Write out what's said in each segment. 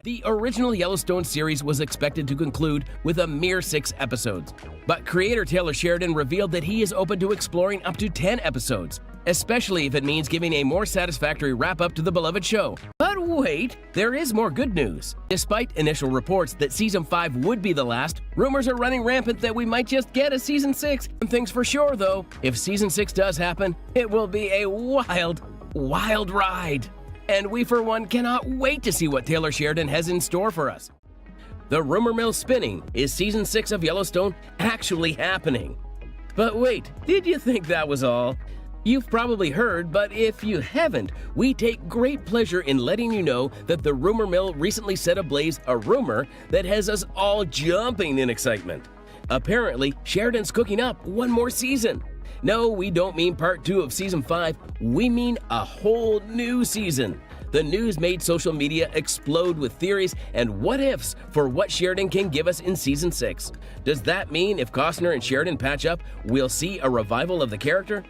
The original Yellowstone series was expected to conclude with a mere 6 episodes, but creator Taylor Sheridan revealed that he is open to exploring up to 10 episodes, especially if it means giving a more satisfactory wrap-up to the beloved show. But wait, there is more good news. Despite initial reports that Season 5 would be the last, rumors are running rampant that we might just get a Season 6. One thing's for sure though, if Season 6 does happen, it will be a wild ride. And we for one cannot wait to see what Taylor Sheridan has in store for us. The rumor mill spinning. Is Season 6 of Yellowstone actually happening? But wait, did you think that was all? You've probably heard, but if you haven't, we take great pleasure in letting you know that the rumor mill recently set ablaze a rumor that has us all jumping in excitement. Apparently, Sheridan's cooking up one more season. No, we don't mean part 2 of Season 5, we mean a whole new season. The news made social media explode with theories and what-ifs for what Sheridan can give us in Season 6. Does that mean if Costner and Sheridan patch up, we'll see a revival of the character?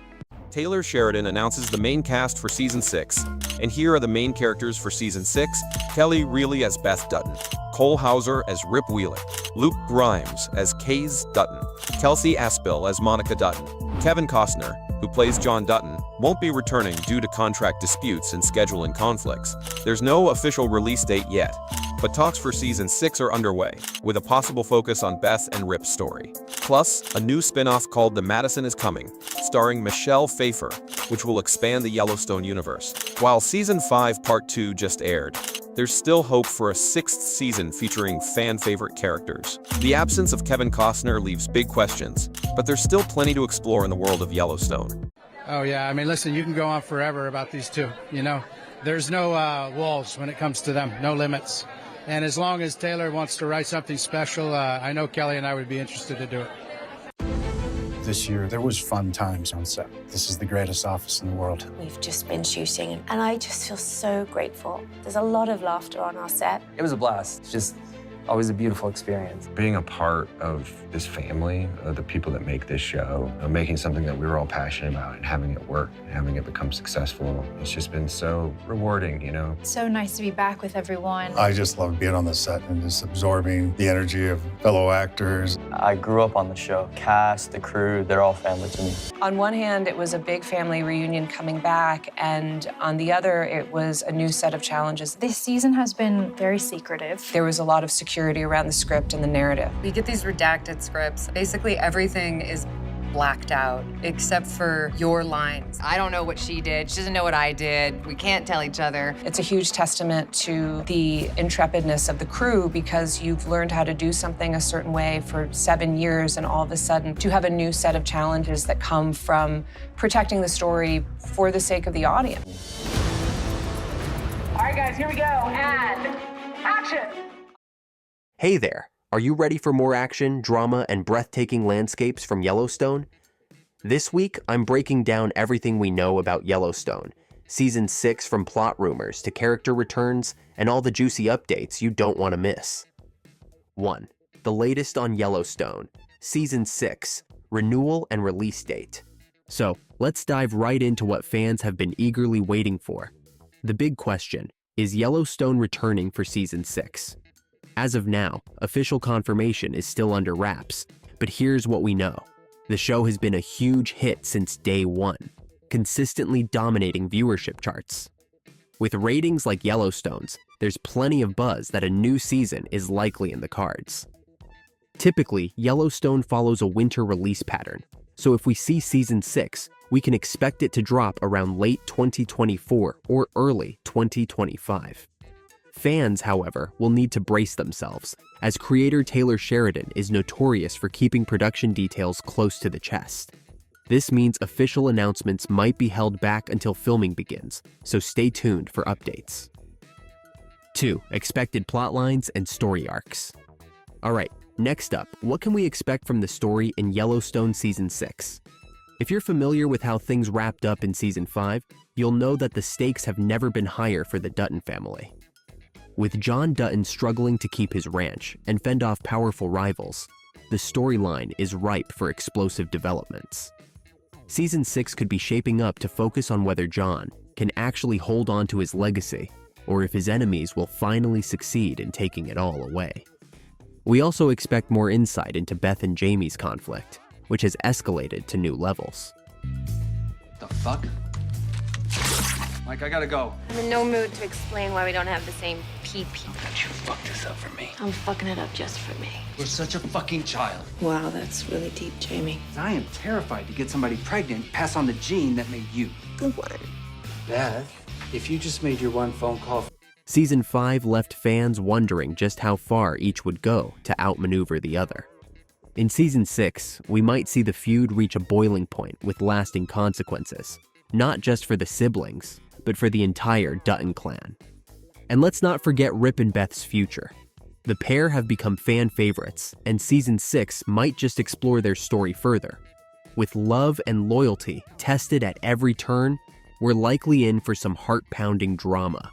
Taylor Sheridan announces the main cast for Season 6. And here are the main characters for Season 6. Kelly Reilly as Beth Dutton. Cole Hauser as Rip Wheeler. Luke Grimes as Case Dutton. Kelsey Aspel as Monica Dutton. Kevin Costner, who plays John Dutton, won't be returning due to contract disputes and scheduling conflicts. There's no official release date yet, but talks for Season 6 are underway, with a possible focus on Beth and Rip's story. Plus, a new spin-off called The Madison is Coming, starring Michelle Pfeiffer, which will expand the Yellowstone universe. While Season 5 Part 2 just aired, there's still hope for a 6th season featuring fan-favorite characters. The absence of Kevin Costner leaves big questions, but there's still plenty to explore in the world of Yellowstone. Oh yeah, I mean, listen, you can go on forever about these two, you know. There's no walls when it comes to them, no limits. And as long as Taylor wants to write something special, I know Kelly and I would be interested to do it. This year, there was fun times on set. This is the greatest office in the world. We've just been shooting, and I just feel so grateful. There's a lot of laughter on our set. It was a blast. It's just always a beautiful experience. Being a part of this family, of the people that make this show, making something that we were all passionate about and having it work, and having it become successful, it's just been so rewarding, you know? So nice to be back with everyone. I just love being on the set and just absorbing the energy of fellow actors. I grew up on the show. Cast, the crew, they're all family to me. On one hand, it was a big family reunion coming back, and on the other, it was a new set of challenges. This season has been very secretive. There was a lot of security around the script and the narrative. We get these redacted scripts. Basically, everything is blacked out, except for your lines. I don't know what she did. She doesn't know what I did. We can't tell each other. It's a huge testament to the intrepidness of the crew because you've learned how to do something a certain way for 7 years, and all of a sudden to have a new set of challenges that come from protecting the story for the sake of the audience. All right, guys, here we go, and action! Hey there! Are you ready for more action, drama, and breathtaking landscapes from Yellowstone? This week, I'm breaking down everything we know about Yellowstone, Season 6 from plot rumors to character returns, and all the juicy updates you don't want to miss. 1. The latest on Yellowstone, Season 6, renewal and release date. So, let's dive right into what fans have been eagerly waiting for. The big question, is Yellowstone returning for Season 6? As of now, official confirmation is still under wraps, but here's what we know. The show has been a huge hit since day one, consistently dominating viewership charts. With ratings like Yellowstone's, there's plenty of buzz that a new season is likely in the cards. Typically, Yellowstone follows a winter release pattern, so if we see Season 6, we can expect it to drop around late 2024 or early 2025. Fans, however, will need to brace themselves, as creator Taylor Sheridan is notorious for keeping production details close to the chest. This means official announcements might be held back until filming begins, so stay tuned for updates. 2. Expected plotlines and story arcs. Alright, next up, what can we expect from the story in Yellowstone Season 6? If you're familiar with how things wrapped up in Season 5, you'll know that the stakes have never been higher for the Dutton family. With John Dutton struggling to keep his ranch and fend off powerful rivals, the storyline is ripe for explosive developments. Season 6 could be shaping up to focus on whether John can actually hold on to his legacy or if his enemies will finally succeed in taking it all away. We also expect more insight into Beth and Jamie's conflict, which has escalated to new levels. The fuck? Mike, I gotta go. I'm in no mood to explain why we don't have the same PP. Don't you fuck this up for me. I'm fucking it up just for me. You're such a fucking child. Wow, that's really deep, Jamie. I am terrified to get somebody pregnant, pass on the gene that made you. Good one. Beth, if you just made your one phone call. Season 5 left fans wondering just how far each would go to outmaneuver the other. In Season 6, we might see the feud reach a boiling point with lasting consequences, not just for the siblings, but for the entire Dutton clan. And let's not forget Rip and Beth's future. The pair have become fan favorites, and Season 6 might just explore their story further. With love and loyalty tested at every turn, we're likely in for some heart-pounding drama.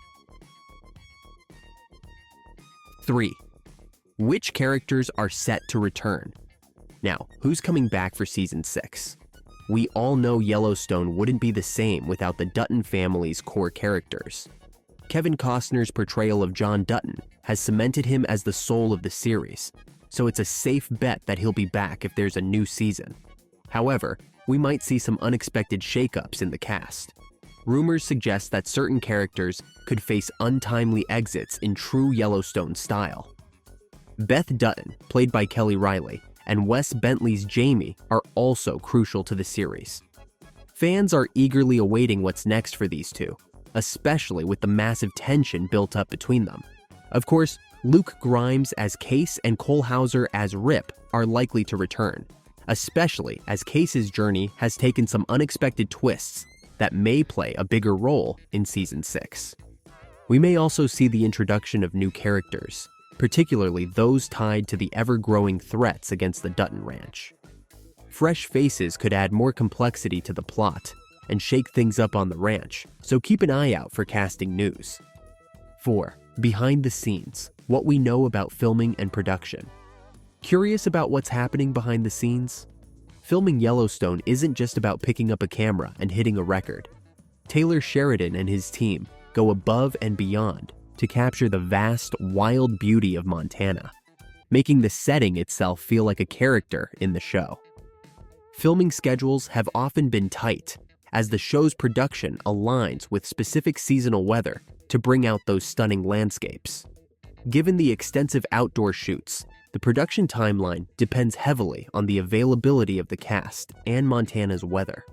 3. Which characters are set to return? Now, who's coming back for Season 6? We all know Yellowstone wouldn't be the same without the Dutton family's core characters. Kevin Costner's portrayal of John Dutton has cemented him as the soul of the series, so it's a safe bet that he'll be back if there's a new season. However, we might see some unexpected shakeups in the cast. Rumors suggest that certain characters could face untimely exits in true Yellowstone style. Beth Dutton, played by Kelly Reilly, and Wes Bentley's Jamie are also crucial to the series. Fans are eagerly awaiting what's next for these two, especially with the massive tension built up between them. Of course, Luke Grimes as Case and Cole Hauser as Rip are likely to return, especially as Case's journey has taken some unexpected twists that may play a bigger role in Season 6. We may also see the introduction of new characters, particularly those tied to the ever-growing threats against the Dutton Ranch. Fresh faces could add more complexity to the plot and shake things up on the ranch, so keep an eye out for casting news. 4. Behind the scenes, what we know about filming and production. Curious about what's happening behind the scenes? Filming Yellowstone isn't just about picking up a camera and hitting a record. Taylor Sheridan and his team go above and beyond to capture the vast, wild beauty of Montana, making the setting itself feel like a character in the show. Filming schedules have often been tight, as the show's production aligns with specific seasonal weather to bring out those stunning landscapes. Given the extensive outdoor shoots, the production timeline depends heavily on the availability of the cast and Montana's weather.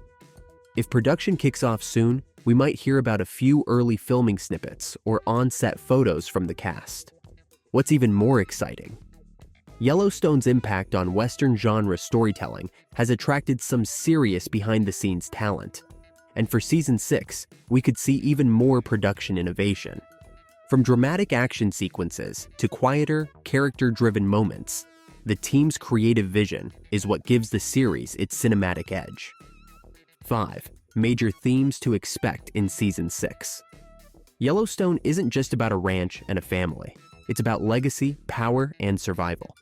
If production kicks off soon, we might hear about a few early filming snippets or on-set photos from the cast. What's even more exciting? Yellowstone's impact on Western genre storytelling has attracted some serious behind-the-scenes talent. And for Season 6, we could see even more production innovation. From dramatic action sequences to quieter, character-driven moments, the team's creative vision is what gives the series its cinematic edge. 5. Major themes to expect in Season 6. Yellowstone isn't just about a ranch and a family. It's about legacy, power, and survival.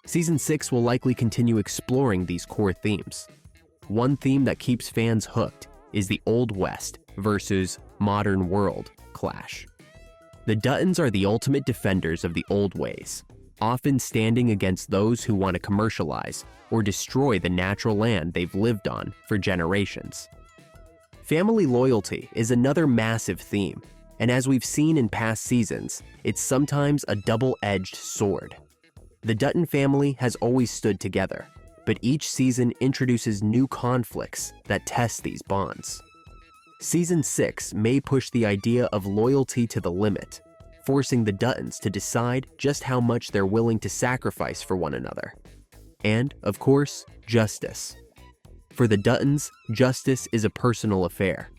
Season 6 will likely continue exploring these core themes. One theme that keeps fans hooked is the Old West versus Modern World clash. The Duttons are the ultimate defenders of the old ways, often standing against those who want to commercialize or destroy the natural land they've lived on for generations. Family loyalty is another massive theme, and as we've seen in past seasons, it's sometimes a double-edged sword. The Dutton family has always stood together, but each season introduces new conflicts that test these bonds. Season 6 may push the idea of loyalty to the limit, forcing the Duttons to decide just how much they're willing to sacrifice for one another. And, of course, justice. For the Duttons, justice is a personal affair.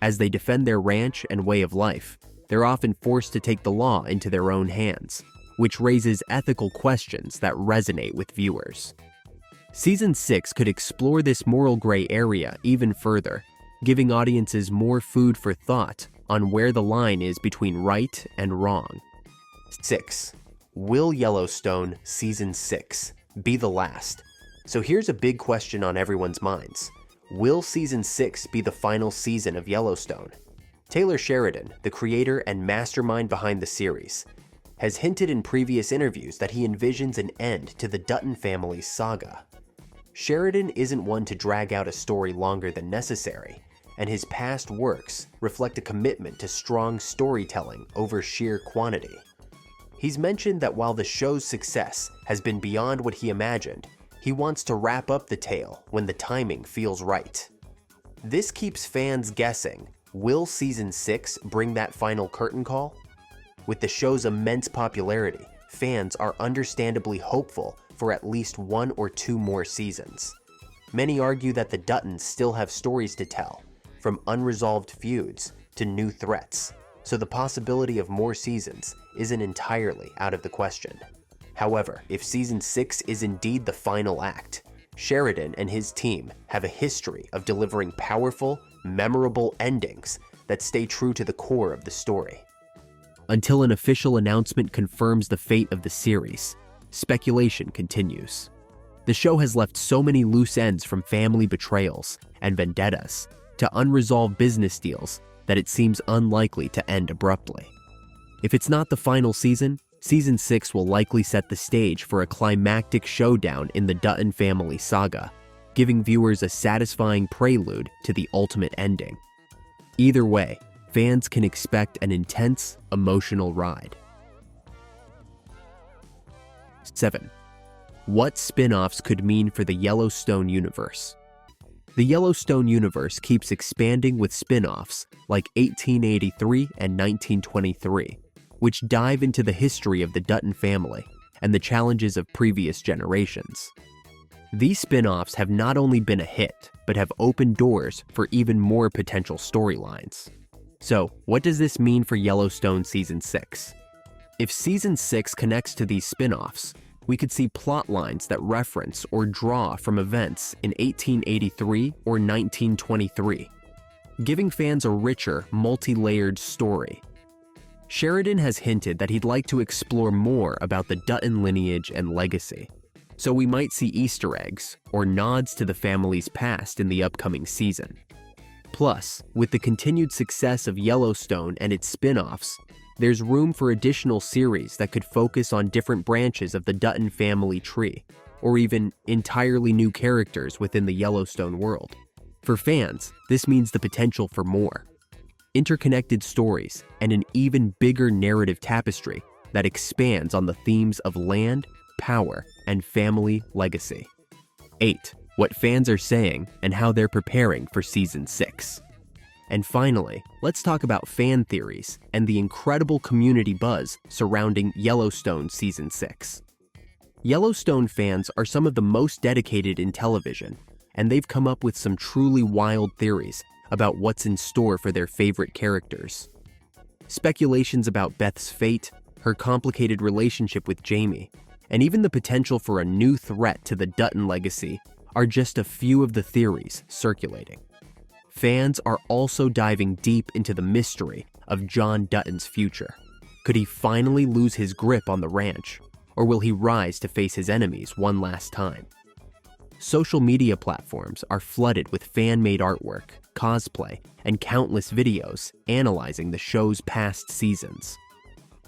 As they defend their ranch and way of life, they're often forced to take the law into their own hands, which raises ethical questions that resonate with viewers. Season 6 could explore this moral gray area even further, giving audiences more food for thought on where the line is between right and wrong. 6. Will Yellowstone Season 6 be the last? So here's a big question on everyone's minds. Will Season 6 be the final season of Yellowstone? Taylor Sheridan, the creator and mastermind behind the series, has hinted in previous interviews that he envisions an end to the Dutton family's saga. Sheridan isn't one to drag out a story longer than necessary, and his past works reflect a commitment to strong storytelling over sheer quantity. He's mentioned that while the show's success has been beyond what he imagined, he wants to wrap up the tale when the timing feels right. This keeps fans guessing, will Season 6 bring that final curtain call? With the show's immense popularity, fans are understandably hopeful for at least 1 or 2 more seasons. Many argue that the Duttons still have stories to tell, from unresolved feuds to new threats, so the possibility of more seasons isn't entirely out of the question. However, if Season 6 is indeed the final act, Sheridan and his team have a history of delivering powerful, memorable endings that stay true to the core of the story. Until an official announcement confirms the fate of the series, speculation continues. The show has left so many loose ends, from family betrayals and vendettas to unresolved business deals, that it seems unlikely to end abruptly. If it's not the final season, Season 6 will likely set the stage for a climactic showdown in the Dutton family saga, giving viewers a satisfying prelude to the ultimate ending. Either way, fans can expect an intense, emotional ride. 7. What spin-offs could mean for the Yellowstone universe? The Yellowstone universe keeps expanding with spin-offs like 1883 and 1923, which dive into the history of the Dutton family and the challenges of previous generations. These spin-offs have not only been a hit, but have opened doors for even more potential storylines. So, what does this mean for Yellowstone Season 6? If Season 6 connects to these spin-offs, we could see plot lines that reference or draw from events in 1883 or 1923, giving fans a richer, multi-layered story. Sheridan has hinted that he'd like to explore more about the Dutton lineage and legacy, so we might see Easter eggs or nods to the family's past in the upcoming season. Plus, with the continued success of Yellowstone and its spin-offs, there's room for additional series that could focus on different branches of the Dutton family tree, or even entirely new characters within the Yellowstone world. For fans, this means the potential for more interconnected stories and an even bigger narrative tapestry that expands on the themes of land, power, and family legacy. 8. What fans are saying and how they're preparing for Season 6. And finally, let's talk about fan theories and the incredible community buzz surrounding Yellowstone Season 6. Yellowstone fans are some of the most dedicated in television, and they've come up with some truly wild theories about what's in store for their favorite characters. Speculations about Beth's fate, her complicated relationship with Jamie, and even the potential for a new threat to the Dutton legacy are just a few of the theories circulating. Fans are also diving deep into the mystery of John Dutton's future. Could he finally lose his grip on the ranch, or will he rise to face his enemies one last time? Social media platforms are flooded with fan-made artwork, cosplay, and countless videos analyzing the show's past seasons.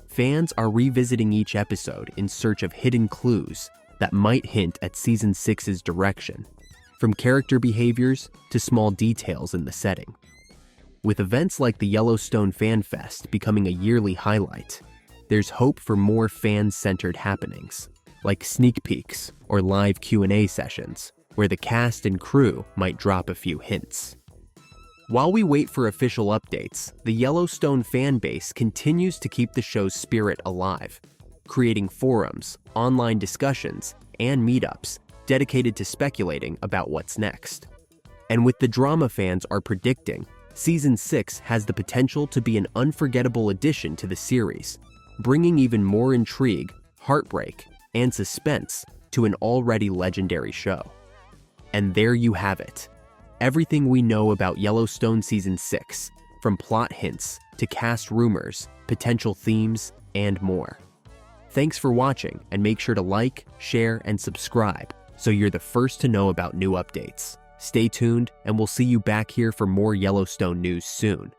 Fans are revisiting each episode in search of hidden clues that might hint at Season 6's direction, from character behaviors to small details in the setting. With events like the Yellowstone Fan Fest becoming a yearly highlight, there's hope for more fan-centered happenings, like sneak peeks or live Q&A sessions, where the cast and crew might drop a few hints. While we wait for official updates, the Yellowstone fan base continues to keep the show's spirit alive, creating forums, online discussions, and meetups dedicated to speculating about what's next. And with the drama fans are predicting, Season 6 has the potential to be an unforgettable addition to the series, bringing even more intrigue, heartbreak, and suspense to an already legendary show. And there you have it. Everything we know about Yellowstone Season 6, from plot hints to cast rumors, potential themes, and more. Thanks for watching, and make sure to like, share, and subscribe so you're the first to know about new updates. Stay tuned, and we'll see you back here for more Yellowstone news soon.